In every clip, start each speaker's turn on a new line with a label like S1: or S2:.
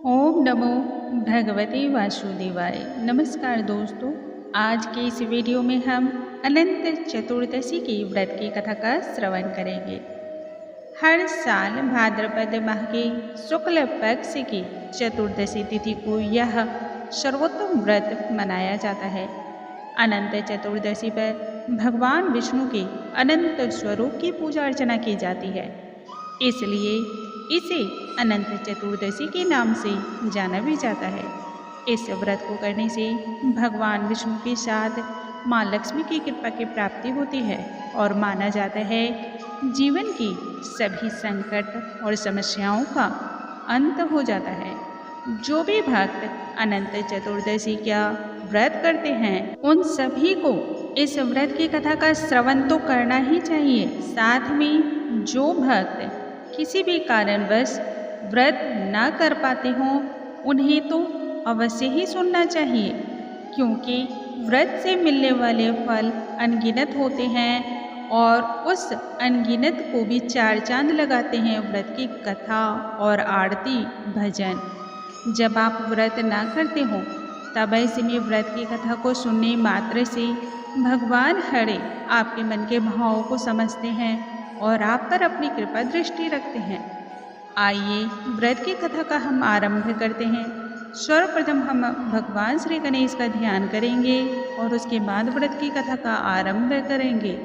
S1: ओम नमो भगवते वासुदेवाय। नमस्कार दोस्तों, आज के इस वीडियो में हम अनंत चतुर्दशी की व्रत की कथा का श्रवण करेंगे। हर साल भाद्रपद माह के शुक्ल पक्ष की चतुर्दशी तिथि को यह सर्वोत्तम व्रत मनाया जाता है। अनंत चतुर्दशी पर भगवान विष्णु के अनंत स्वरूप की पूजा अर्चना की जाती है, इसलिए इसे अनंत चतुर्दशी के नाम से जाना भी जाता है। इस व्रत को करने से भगवान विष्णु के साथ माँ लक्ष्मी की कृपा की प्राप्ति होती है और माना जाता है जीवन की सभी संकट और समस्याओं का अंत हो जाता है। जो भी भक्त अनंत चतुर्दशी का व्रत करते हैं उन सभी को इस व्रत की कथा का श्रवण तो करना ही चाहिए। साथ में जो भक्त किसी भी कारणवश व्रत ना कर पाते हों उन्हें तो अवश्य ही सुनना चाहिए, क्योंकि व्रत से मिलने वाले फल अनगिनत होते हैं और उस अनगिनत को भी चार चांद लगाते हैं व्रत की कथा और आरती भजन। जब आप व्रत ना करते हो तब ऐसे में व्रत की कथा को सुनने मात्र से भगवान हरे आपके मन के भावों को समझते हैं और आप पर अपनी कृपा दृष्टि रखते हैं। आइए व्रत की कथा का हम आरंभ करते हैं। सर्वप्रथम हम भगवान श्री गणेश का ध्यान करेंगे और उसके बाद व्रत की कथा का आरंभ करेंगे।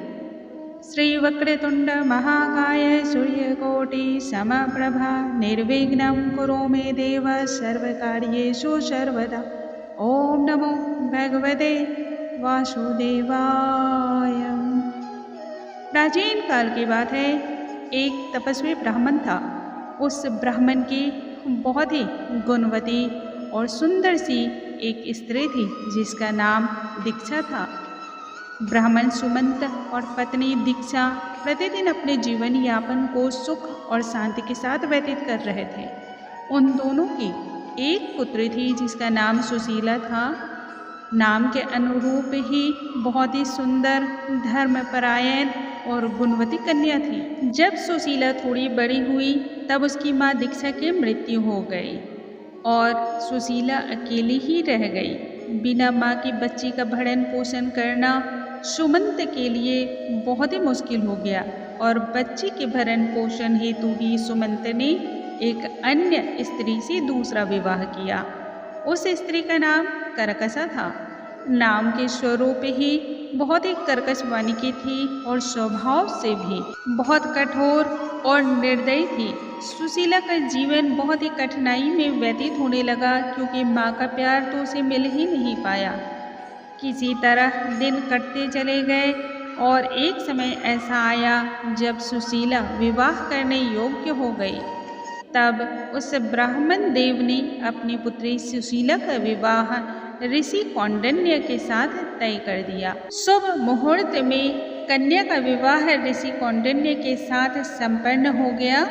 S1: श्री वक्रतुंड महाकाय सूर्यकोटि समप्रभा निर्विघ्नं कुरु मे देव सर्वकार्येषु सर्वदा। ओम नमो भगवते वासुदेवाय। प्राचीन काल की बात है, एक तपस्वी ब्राह्मण था। उस ब्राह्मण की बहुत ही गुणवती और सुंदर सी एक स्त्री थी जिसका नाम दीक्षा था। ब्राह्मण सुमंत और पत्नी दीक्षा प्रतिदिन अपने जीवन यापन को सुख और शांति के साथ व्यतीत कर रहे थे। उन दोनों की एक पुत्री थी जिसका नाम सुशीला था। नाम के अनुरूप ही बहुत ही सुंदर, धर्मपरायण और गुणवती कन्या थी। जब सुशीला थोड़ी बड़ी हुई तब उसकी माँ दीक्षा की मृत्यु हो गई और सुशीला अकेली ही रह गई। बिना माँ की बच्ची का भरण पोषण करना सुमंत के लिए बहुत ही मुश्किल हो गया और बच्ची के भरण पोषण हेतु ही सुमंत ने एक अन्य स्त्री से दूसरा विवाह किया। उस स्त्री का नाम करकसा था। नाम के स्वरूप ही बहुत ही कर्कश वाणी की थी और स्वभाव से भी बहुत कठोर और निर्दयी थी। सुशीला का जीवन बहुत ही कठिनाई में व्यतीत होने लगा, क्योंकि माँ का प्यार तो उसे मिल ही नहीं पाया। किसी तरह दिन कटते चले गए और एक समय ऐसा आया जब सुशीला विवाह करने योग्य हो गई। तब उस ब्राह्मण देव ने अपनी पुत्री सुशीला का विवाह ऋषि कौंडिन्य के साथ तय कर दिया। शुभ मुहूर्त में कन्या का विवाह ऋषि कौंडिन्य के साथ संपन्न हो गया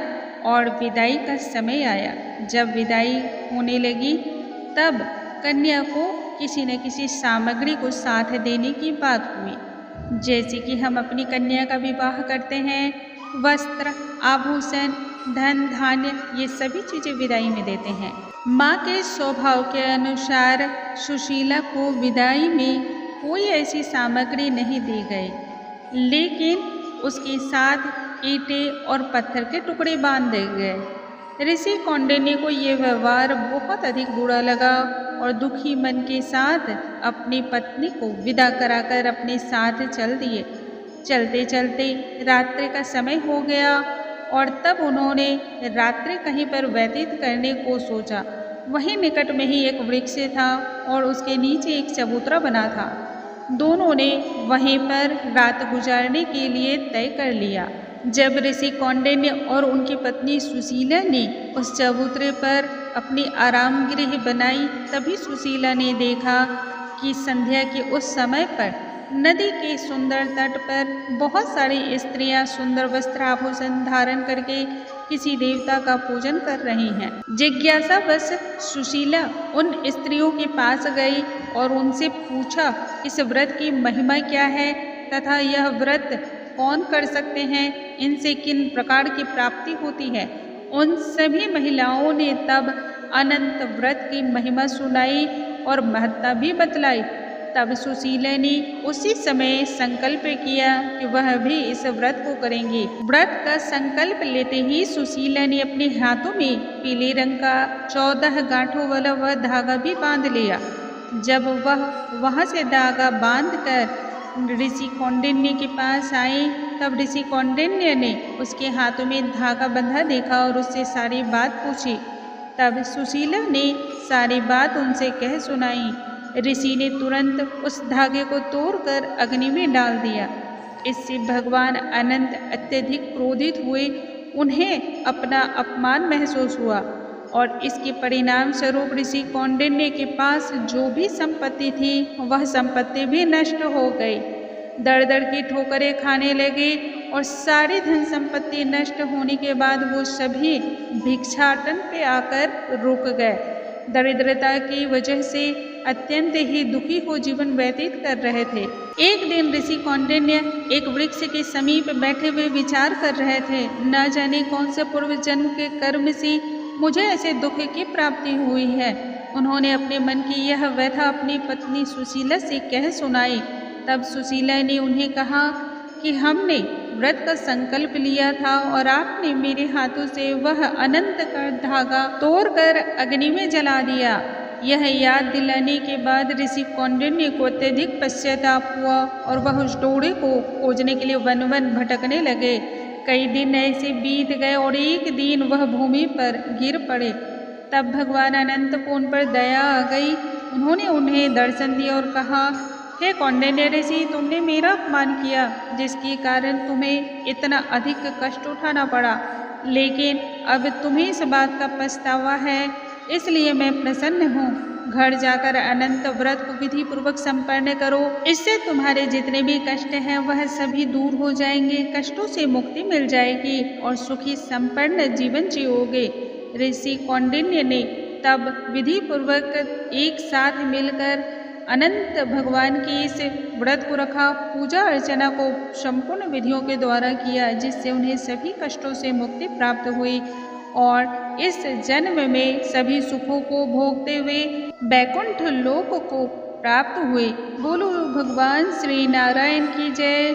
S1: और विदाई का समय आया। जब विदाई होने लगी तब कन्या को किसी न किसी सामग्री को साथ देने की बात हुई। जैसे कि हम अपनी कन्या का विवाह करते हैं, वस्त्र, आभूषण, धन धान्य, ये सभी चीज़ें विदाई में देते हैं। माँ के स्वभाव के अनुसार सुशीला को विदाई में कोई ऐसी सामग्री नहीं दी गई, लेकिन उसके साथ ईंटें और पत्थर के टुकड़े बांध दिए गए। ऋषि कौंडिन्य को ये व्यवहार बहुत अधिक बुरा लगा और दुखी मन के साथ अपनी पत्नी को विदा कराकर अपने साथ चल दिए। चलते चलते रात्रि का समय हो गया और तब उन्होंने रात्रि कहीं पर व्यतीत करने को सोचा। वहीं निकट में ही एक वृक्ष था और उसके नीचे एक चबूतरा बना था। दोनों ने वहीं पर रात गुजारने के लिए तय कर लिया। जब ऋषि कौंडिन्य और उनकी पत्नी सुशीला ने उस चबूतरे पर अपनी आराम गृह बनाई, तभी सुशीला ने देखा कि संध्या के उस समय पर नदी के सुंदर तट पर बहुत सारी स्त्रियां सुंदर वस्त्र आभूषण धारण करके किसी देवता का पूजन कर रही हैं। जिज्ञासावश सुशीला उन स्त्रियों के पास गई और उनसे पूछा, इस व्रत की महिमा क्या है तथा यह व्रत कौन कर सकते हैं, इनसे किन प्रकार की प्राप्ति होती है। उन सभी महिलाओं ने तब अनंत व्रत की महिमा सुनाई और महत्ता भी बतलाई। तब सुशीला ने उसी समय संकल्प किया कि वह भी इस व्रत को करेंगी। व्रत का संकल्प लेते ही सुशीला ने अपने हाथों में पीले रंग का 14 गांठों वाला वह धागा भी बांध लिया। जब वह वहां से धागा बांधकर ऋषि कौंडिन्य के पास आई, तब ऋषि कौंडिन्य ने उसके हाथों में धागा बंधा देखा और उससे सारी बात पूछी। तब सुशीला ने सारी बात उनसे कह सुनाई। ऋषि ने तुरंत उस धागे को तोड़कर अग्नि में डाल दिया। इससे भगवान अनंत अत्यधिक क्रोधित हुए। उन्हें अपना अपमान महसूस हुआ और इसके परिणाम स्वरूप ऋषि कौंडिन्य के पास जो भी संपत्ति थी वह संपत्ति भी नष्ट हो गई। दर दर की ठोकरें खाने लगे और सारी धन संपत्ति नष्ट होने के बाद वो सभी भिक्षाटन पे आकर रुक गए। दरिद्रता की वजह से अत्यंत ही दुखी हो जीवन व्यतीत कर रहे थे। एक दिन ऋषि कौंडिन्य एक वृक्ष के समीप बैठे हुए विचार कर रहे थे। न जाने कौन से पूर्व जन्म के कर्म से मुझे ऐसे दुख की प्राप्ति हुई है। उन्होंने अपने मन की यह व्यथा अपनी पत्नी सुशीला से कह सुनाई। तब सुशीला ने उन्हें कहा कि हमने व्रत का संकल्प लिया था और आपने मेरे हाथों से वह अनंत का धागा तोड़कर अग्नि में जला दिया। यह याद दिलाने के बाद ऋषि कौंडिन्य को अत्यधिक पश्चाताप हुआ और वह उस डोरे को खोजने के लिए वन वन भटकने लगे। कई दिन ऐसे बीत गए और एक दिन वह भूमि पर गिर पड़े। तब भगवान अनंत को उन पर दया आ गई। उन्होंने उन्हें दर्शन दिया और कहा, हे कौंडिन्य ऋषि, तुमने मेरा अपमान किया जिसके कारण तुम्हें इतना अधिक कष्ट उठाना पड़ा, लेकिन अब तुम्हें इस बात का पछतावा है, इसलिए मैं प्रसन्न हूँ। घर जाकर अनंत व्रत को विधि पूर्वक संपन्न करो। इससे तुम्हारे जितने भी कष्ट हैं वह सभी दूर हो जाएंगे, कष्टों से मुक्ति मिल जाएगी और सुखी संपन्न जीवन जियोगे। ऋषि कौंडिन्य ने तब विधि पूर्वक एक साथ मिलकर अनंत भगवान की इस व्रत को रखा, पूजा अर्चना को संपूर्ण विधियों के द्वारा किया, जिससे उन्हें सभी कष्टों से मुक्ति प्राप्त हुई और इस जन्म में सभी सुखों को भोगते हुए बैकुंठ लोक को प्राप्त हुए। बोलो भगवान श्री नारायण की जय,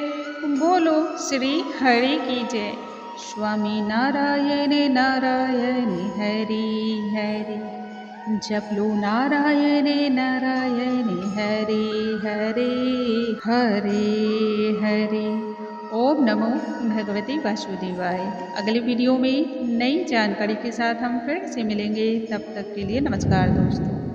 S1: बोलो श्री हरि की जय। स्वामी नारायण नारायण हरि हरि, जप लो नारायण नारायण हरि हरि हरि हरि। ओम नमो भगवते वासुदेवाय। अगले वीडियो में नई जानकारी के साथ हम फिर से मिलेंगे। तब तक के लिए नमस्कार दोस्तों।